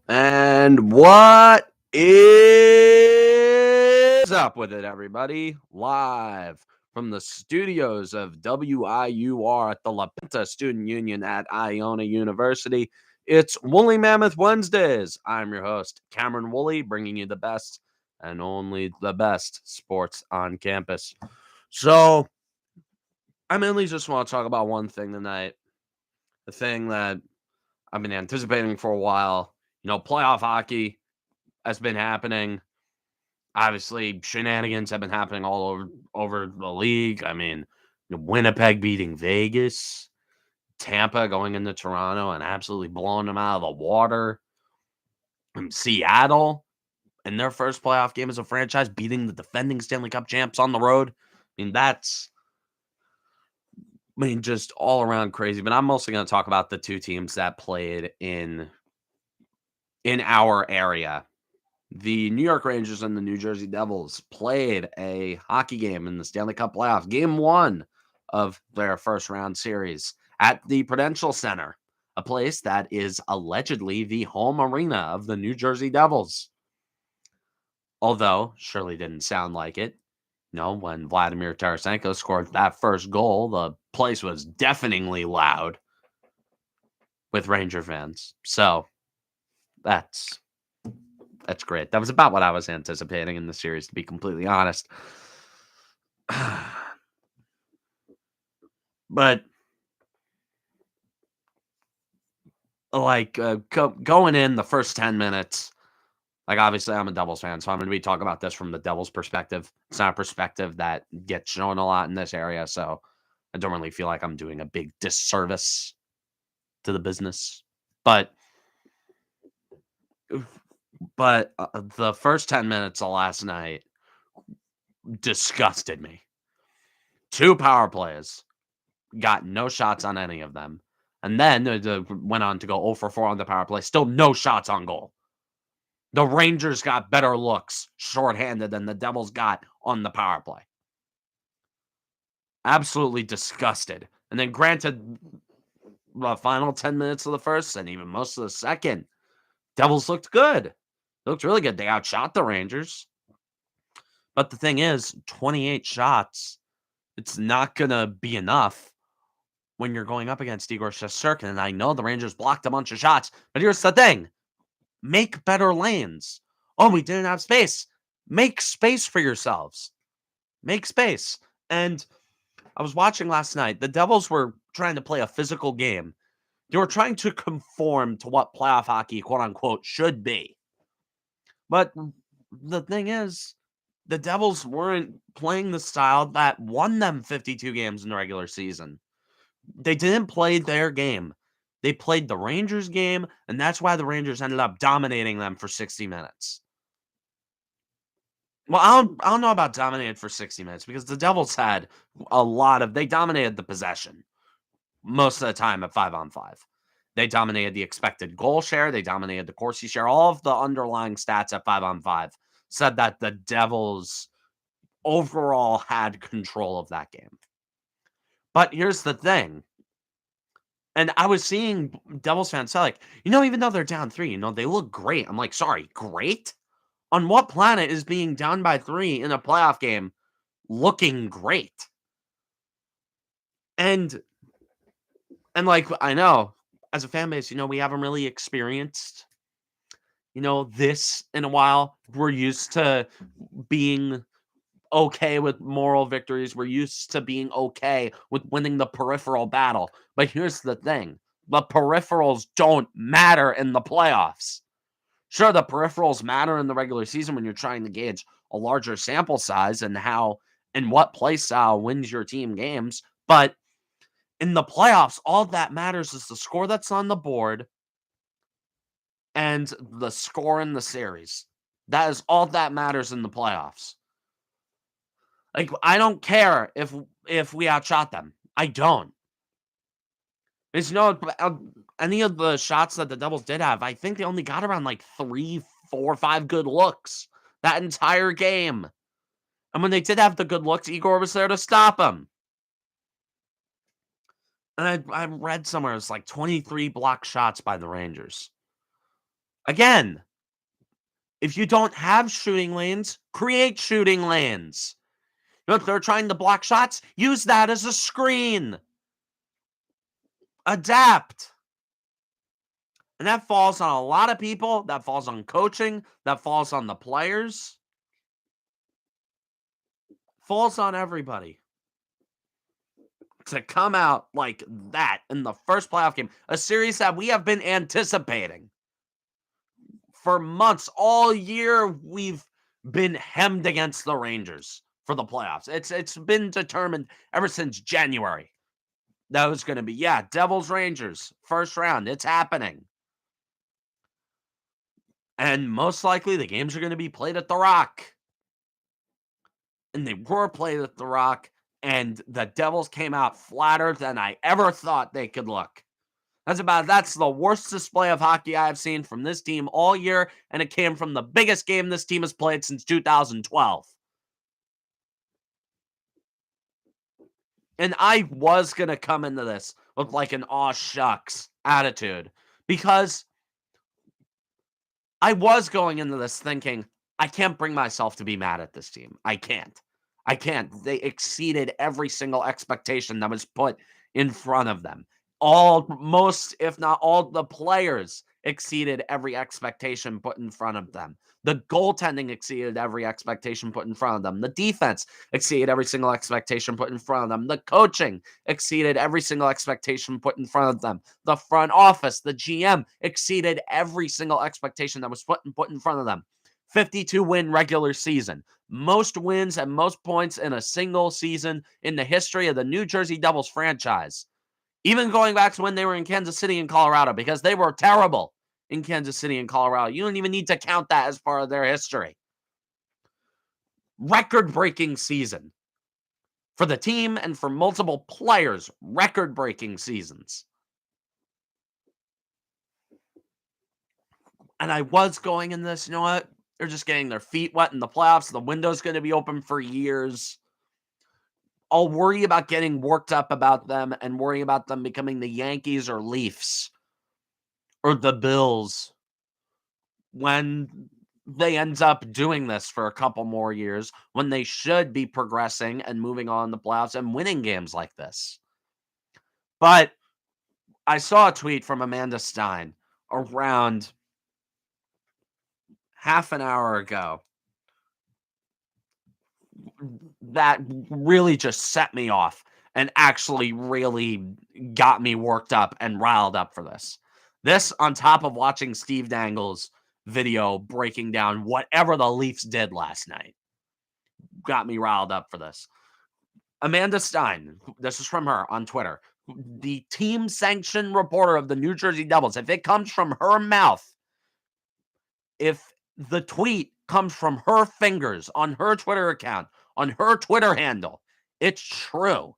And what is up with it, everybody? Live from the studios of WIUR at the La Pinta Student Union at Iona University. It's Woolley Mammoth Wednesdays. I'm your host, Cameron Woolley, bringing you the best and only the best sports on campus. So, I mainly just want to talk about one thing tonight. The thing that I've been anticipating for a while. Playoff hockey has been happening. Obviously, shenanigans have been happening all over the league. I mean, Winnipeg beating Vegas, Tampa going into Toronto and absolutely blowing them out of the water. Seattle in their first playoff game as a franchise, beating the defending Stanley Cup champs on the road. Just all around crazy. But I'm mostly going to talk about the two teams that played in our area. The New York Rangers and the New Jersey Devils played a hockey game in the Stanley Cup playoffs, game one of their first round series at the Prudential Center, a place that is allegedly the home arena of the New Jersey Devils. Although, surely didn't sound like it. When Vladimir Tarasenko scored that first goal, the place was deafeningly loud with Ranger fans. So, that's great. That was about what I was anticipating in the series, to be completely honest. But going in the first 10 minutes, obviously I'm a Devils fan, so I'm going to be talking about this from the Devils perspective. It's not a perspective that gets shown a lot in this area, so I don't really feel like I'm doing a big disservice to the business. But the first 10 minutes of last night disgusted me. 2 power plays, got no shots on any of them. And then went on to go 0 for 4 on the power play. Still no shots on goal. The Rangers got better looks shorthanded than the Devils got on the power play. Absolutely disgusted. And then granted, the final 10 minutes of the first and even most of the second, Devils looked good. They looked really good. They outshot the Rangers. But the thing is, 28 shots, it's not going to be enough when you're going up against Igor Shesterkin. And I know the Rangers blocked a bunch of shots, but here's the thing. Make better lanes. Oh, we didn't have space. Make space for yourselves. Make space. And I was watching last night. The Devils were trying to play a physical game. They were trying to conform to what playoff hockey, quote unquote, should be. But the thing is, the Devils weren't playing the style that won them 52 games in the regular season. They didn't play their game. They played the Rangers game, and that's why the Rangers ended up dominating them for 60 minutes. Well, I don't know about dominated for 60 minutes because the Devils had they dominated the possession most of the time at 5-on-5. They dominated the expected goal share. They dominated the Corsi share. All of the underlying stats at 5-on-5 said that the Devils overall had control of that game. But here's the thing. And I was seeing Devils fans say, even though they're down 3, they look great. I'm like, sorry, great? On what planet is being down by 3 in a playoff game looking great? And I know, as a fan base, we haven't really experienced, this in a while. We're used to being okay with moral victories. We're used to being okay with winning the peripheral battle. But here's the thing. The peripherals don't matter in the playoffs. Sure, the peripherals matter in the regular season when you're trying to gauge a larger sample size and what play style wins your team games. But in the playoffs, all that matters is the score that's on the board and the score in the series. That is all that matters in the playoffs. I don't care if we outshot them. I don't. Because any of the shots that the Devils did have, I think they only got around 3, 4, 5 good looks that entire game. And when they did have the good looks, Igor was there to stop them. And I read somewhere it's 23 blocked shots by the Rangers. Again, if you don't have shooting lanes, create shooting lanes. You know, if they're trying to block shots, use that as a screen. Adapt. And that falls on a lot of people. That falls on coaching. That falls on the players. Falls on everybody. To come out like that in the first playoff game, a series that we have been anticipating for months, all year, we've been hemmed against the Rangers for the playoffs. It's been determined ever since January. That was going to be, Devils Rangers, first round. It's happening. And most likely the games are going to be played at the Rock. And they were played at the Rock, and the Devils came out flatter than I ever thought they could look. That's the worst display of hockey I have seen from this team all year, and it came from the biggest game this team has played since 2012. And I was going to come into this with like an aw shucks attitude, because I was going into this thinking, I can't bring myself to be mad at this team. I can't. They exceeded every single expectation that was put in front of them. Most, if not all, the players exceeded every expectation put in front of them. The goaltending exceeded every expectation put in front of them. The defense exceeded every single expectation put in front of them. The coaching exceeded every single expectation put in front of them. The front office, the GM, exceeded every single expectation that was put in front of them. 52-win regular season. Most wins and most points in a single season in the history of the New Jersey Devils franchise. Even going back to when they were in Kansas City and Colorado, because they were terrible in Kansas City and Colorado. You don't even need to count that as part of their history. Record-breaking season for the team and for multiple players. Record-breaking seasons. And I was going in this, you know what? They're just getting their feet wet in the playoffs. The window's going to be open for years. I'll worry about getting worked up about them and worry about them becoming the Yankees or Leafs or the Bills when they end up doing this for a couple more years, when they should be progressing and moving on the playoffs and winning games like this. But I saw a tweet from Amanda Stein around half an hour ago that really just set me off and actually really got me worked up and riled up for this. This, on top of watching Steve Dangle's video breaking down whatever the Leafs did last night, got me riled up for this. Amanda Stein, this is from her on Twitter, the team sanctioned reporter of the New Jersey Devils. If it comes from her mouth, if the tweet comes from her fingers on her Twitter account, on her Twitter handle, it's true.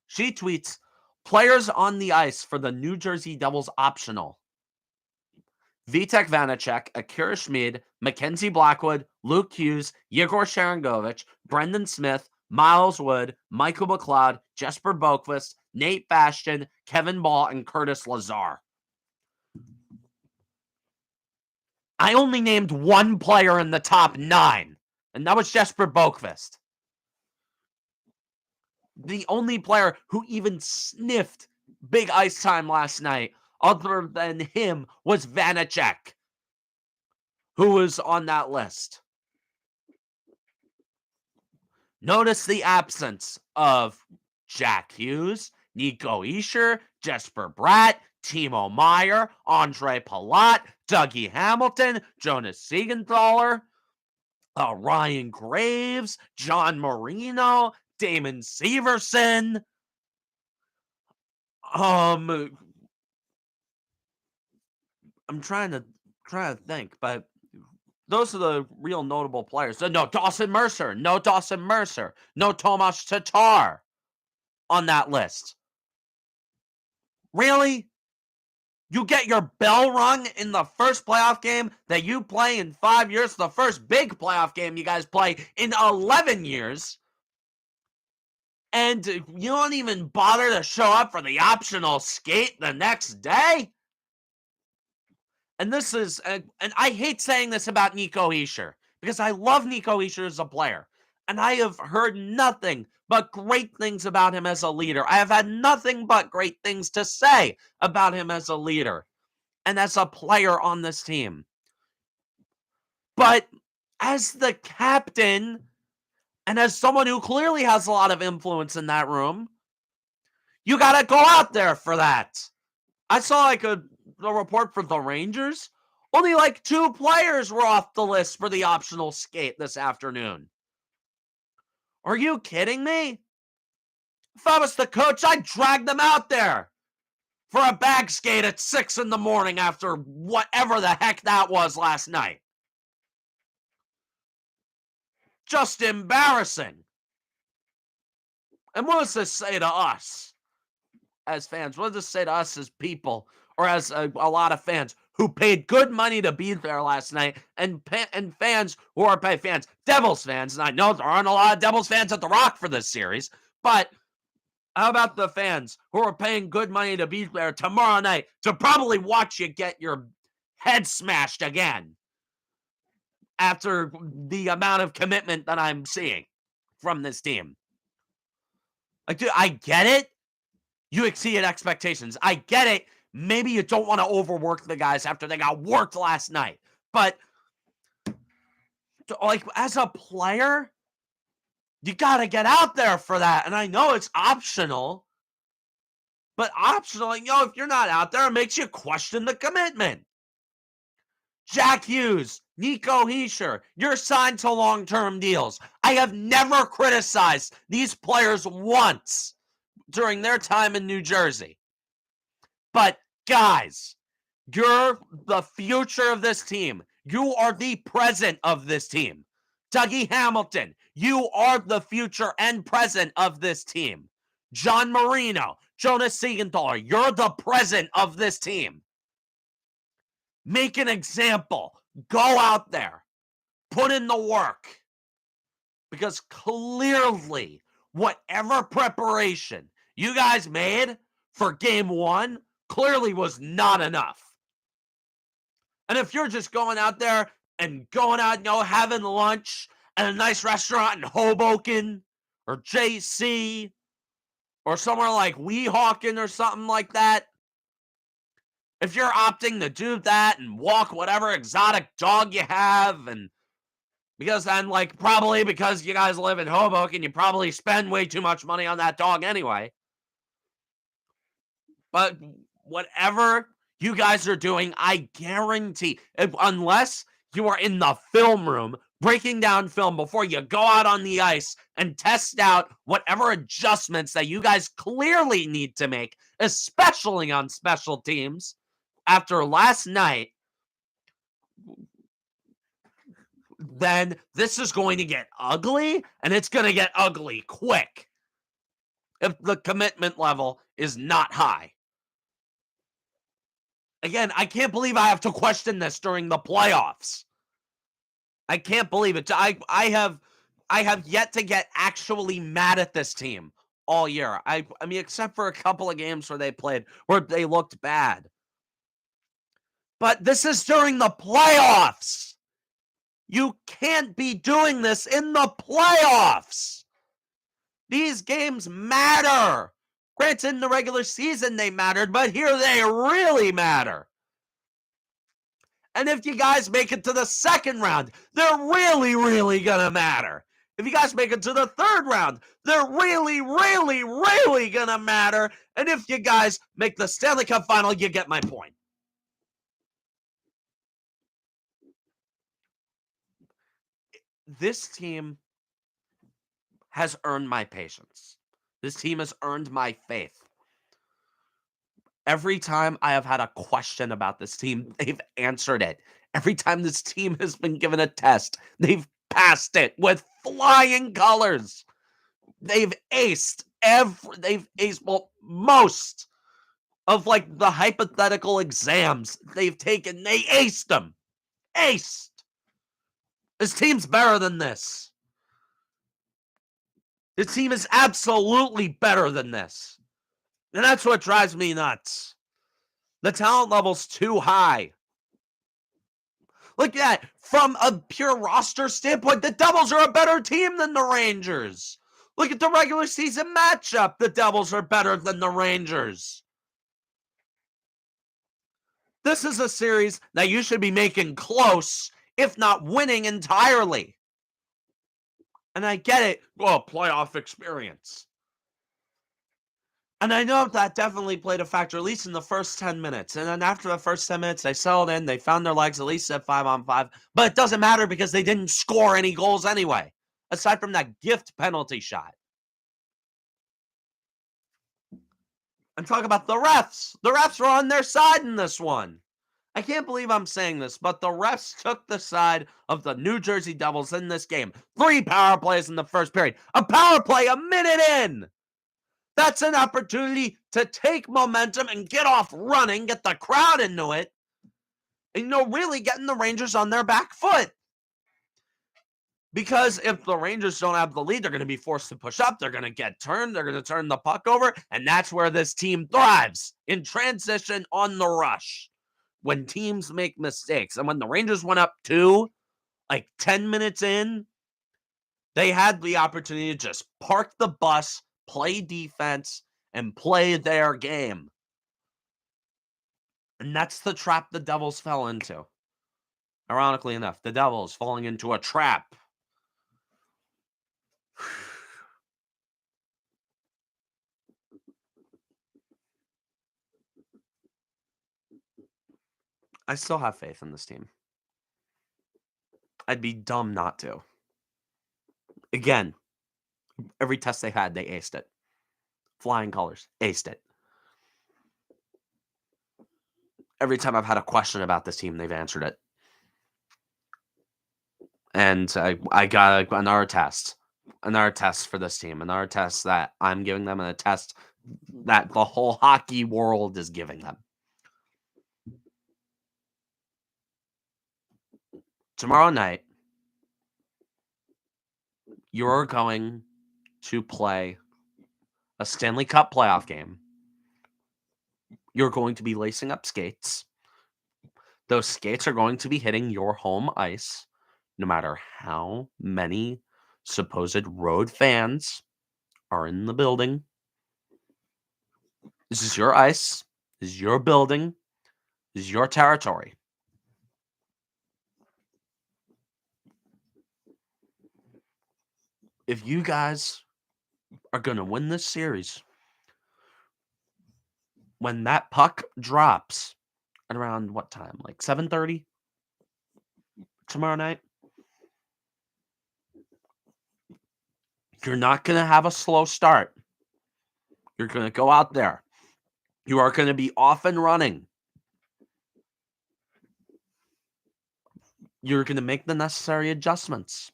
She tweets, players on the ice for the New Jersey Devils optional. Vitek Vanacek, Akira Schmid, Mackenzie Blackwood, Luke Hughes, Yegor Sharangovich, Brendan Smith, Miles Wood, Michael McLeod, Jesper Boqvist, Nate Bastian, Kevin Ball, and Curtis Lazar. I only named one player in the top 9, and that was Jesper Boqvist. The only player who even sniffed big ice time last night, other than him, was Vanacek, who was on that list. Notice the absence of Jack Hughes, Nico Escher, Jesper Bratt, Timo Meier, Andre Palat, Dougie Hamilton, Jonas Siegenthaler, Ryan Graves, John Marino, Damon Severson. I'm trying to think, but those are the real notable players. No Dawson Mercer. No Tomas Tatar on that list. Really? You get your bell rung in the first playoff game that you play in 5 years, the first big playoff game you guys play in 11 years, and you don't even bother to show up for the optional skate the next day? And this is, and I hate saying this about Nico Hischier because I love Nico Hischier as a player. And I have heard nothing but great things about him as a leader. I have had nothing but great things to say about him as a leader and as a player on this team. But as the captain and as someone who clearly has a lot of influence in that room, you got to go out there for that. I saw like a report for the Rangers. Only like 2 players were off the list for the optional skate this afternoon. Are you kidding me? If I was the coach, I'd drag them out there for a bag skate at 6 in the morning after whatever the heck that was last night. Just embarrassing. And what does this say to us as fans? What does this say to us as people, or as a lot of fans who paid good money to be there last night, and fans who are fans, Devils fans, and I know there aren't a lot of Devils fans at the Rock for this series, but how about the fans who are paying good money to be there tomorrow night to probably watch you get your head smashed again after the amount of commitment that I'm seeing from this team? Like, dude, I get it. You exceeded expectations. I get it. Maybe you don't want to overwork the guys after they got worked last night. But, like, as a player, you got to get out there for that. And I know it's optional. But optional, if you're not out there, it makes you question the commitment. Jack Hughes, Nico Hischier, you're signed to long-term deals. I have never criticized these players once during their time in New Jersey. But guys, you're the future of this team. You are the present of this team. Dougie Hamilton, you are the future and present of this team. John Marino, Jonas Siegenthaler, you're the present of this team. Make an example. Go out there. Put in the work. Because clearly, whatever preparation you guys made for game 1 clearly was not enough. And if you're just going out there and going out, having lunch at a nice restaurant in Hoboken or JC or somewhere like Weehawken or something like that, if you're opting to do that and walk whatever exotic dog you have, and probably because you guys live in Hoboken, you probably spend way too much money on that dog anyway. But whatever you guys are doing, I guarantee, unless you are in the film room breaking down film before you go out on the ice and test out whatever adjustments that you guys clearly need to make, especially on special teams, after last night, then this is going to get ugly, and it's going to get ugly quick if the commitment level is not high. Again, I can't believe I have to question this during the playoffs. I can't believe it. I have yet to get actually mad at this team all year. I mean, except for a couple of games where they played where they looked bad. But this is during the playoffs. You can't be doing this in the playoffs. These games matter. Granted, in the regular season they mattered, but here they really matter. And if you guys make it to the second round, they're really, really going to matter. If you guys make it to the third round, they're really, really, really going to matter. And if you guys make the Stanley Cup final, you get my point. This team has earned my patience. This team has earned my faith. Every time I have had a question about this team, they've answered it. Every time this team has been given a test, they've passed it with flying colors. They've aced most of the hypothetical exams they've taken. They aced them. Aced. This team's better than this. This team is absolutely better than this. And that's what drives me nuts. The talent level's too high. Look at that. From a pure roster standpoint, the Devils are a better team than the Rangers. Look at the regular season matchup. The Devils are better than the Rangers. This is a series that you should be making close, if not winning entirely. And I get it. Well, playoff experience. And I know that definitely played a factor, at least in the first 10 minutes. And then after the first 10 minutes, they settled in. They found their legs, at least at 5-on-5. But it doesn't matter because they didn't score any goals anyway, aside from that gift penalty shot. And talk about the refs. The refs were on their side in this one. I can't believe I'm saying this, but the refs took the side of the New Jersey Devils in this game. 3 power plays in the first period. A power play a minute in. That's an opportunity to take momentum and get off running, get the crowd into it, and, really getting the Rangers on their back foot. Because if the Rangers don't have the lead, they're going to be forced to push up. They're going to get turned. They're going to turn the puck over. And that's where this team thrives, in transition on the rush. When teams make mistakes. And when the Rangers went up 2, 10 minutes in, they had the opportunity to just park the bus, play defense, and play their game. And that's the trap the Devils fell into. Ironically enough, the Devils falling into a trap. I still have faith in this team. I'd be dumb not to. Again, every test they had, they aced it. Flying colors, aced it. Every time I've had a question about this team, they've answered it. And I got another test for this team, another test that I'm giving them, and a test that the whole hockey world is giving them. Tomorrow night, you're going to play a Stanley Cup playoff game. You're going to be lacing up skates. Those skates are going to be hitting your home ice, no matter how many supposed road fans are in the building. This is your ice. This is your building. This is your territory. If you guys are going to win this series, when that puck drops at around what time? 7:30 tomorrow night? You're not going to have a slow start. You're going to go out there. You are going to be off and running. You're going to make the necessary adjustments.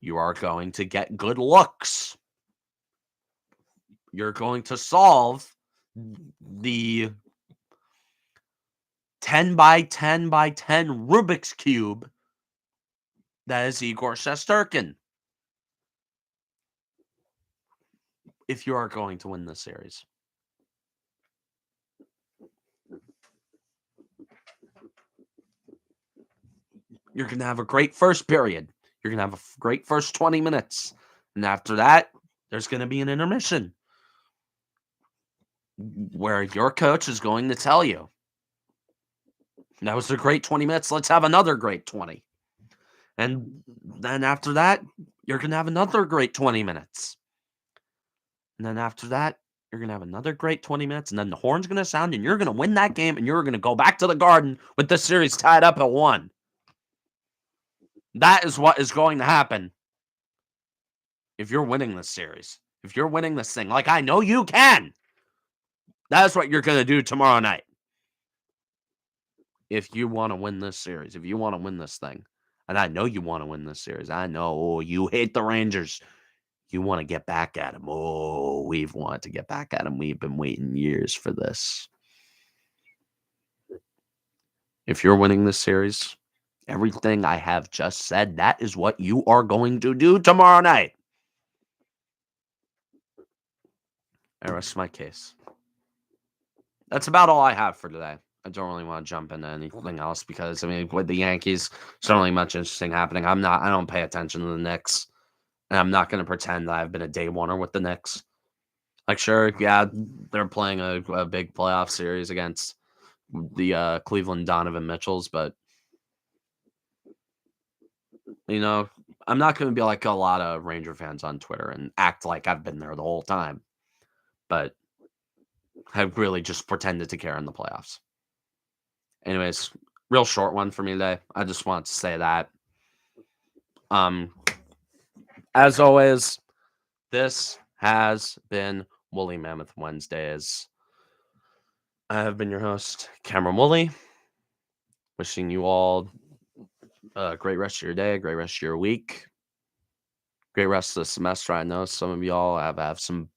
You are going to get good looks. You're going to solve the 10 by 10 by 10 Rubik's Cube that is Igor Shesterkin. If you are going to win this series. You're going to have a great first period. You're going to have a great first 20 minutes. And after that, there's going to be an intermission where your coach is going to tell you, that was a great 20 minutes. Let's have another great 20. And then after that, you're going to have another great 20 minutes. And then after that, you're going to have another great 20 minutes. And then the horn's going to sound and you're going to win that game. And you're going to go back to the Garden with the series tied up at 1. That is what is going to happen if you're winning this series. If you're winning this thing, like I know you can. That's what you're going to do tomorrow night. If you want to win this series, if you want to win this thing, and I know you want to win this series. I know you hate the Rangers. You want to get back at them. Oh, we've wanted to get back at them. We've been waiting years for this. If you're winning this series, everything I have just said, that is what you are going to do tomorrow night. I rest my case. That's about all I have for today. I don't really want to jump into anything else because I mean, with the Yankees, there's not really much interesting happening. I don't pay attention to the Knicks, and I'm not going to pretend that I've been a day oneer with the Knicks. Like, sure, yeah, they're playing a big playoff series against the Cleveland Donovan Mitchells, but you know, I'm not going to be like a lot of Ranger fans on Twitter and act like I've been there the whole time, but I've really just pretended to care in the playoffs. Anyways, real short one for me today. I just want to say that. Um, as always, this has been Woolly Mammoth Wednesdays. I have been your host, Cameron Woolley. Wishing you all a great rest of your day, a great rest of your week, great rest of the semester. I know some of y'all have some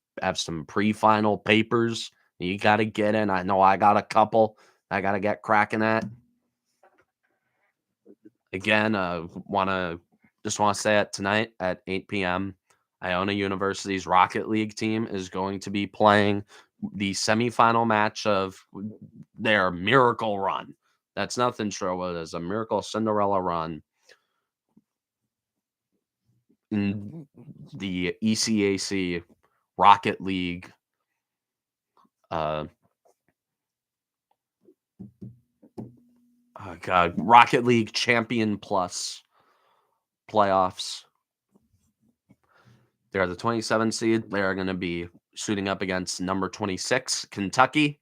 pre-final papers you got to get in. I know I got a couple I got to get cracking at. Again, want to say it tonight at 8 p.m. Iona University's Rocket League team is going to be playing the semifinal match of their miracle run. That's nothing short of it is a miracle Cinderella run in the ECAC Rocket League. Rocket League Champion Plus playoffs. They're the 27 seed. They are going to be shooting up against number 26, Kentucky.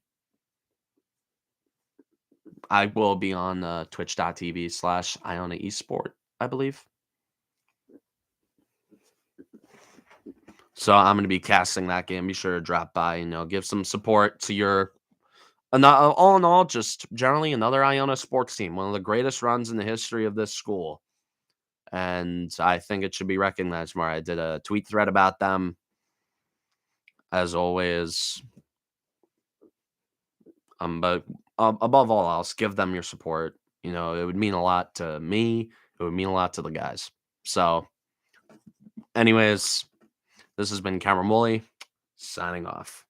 I will be on twitch.tv/Iona Esport, I believe. So I'm going to be casting that game. Be sure to drop by and give some support to your all in all, just generally another Iona sports team, one of the greatest runs in the history of this school. And I think it should be recognized more. I did a tweet thread about them. As always, but above all else, give them your support. It would mean a lot to me. It would mean a lot to the guys. So, anyways, this has been Cameron Woolley signing off.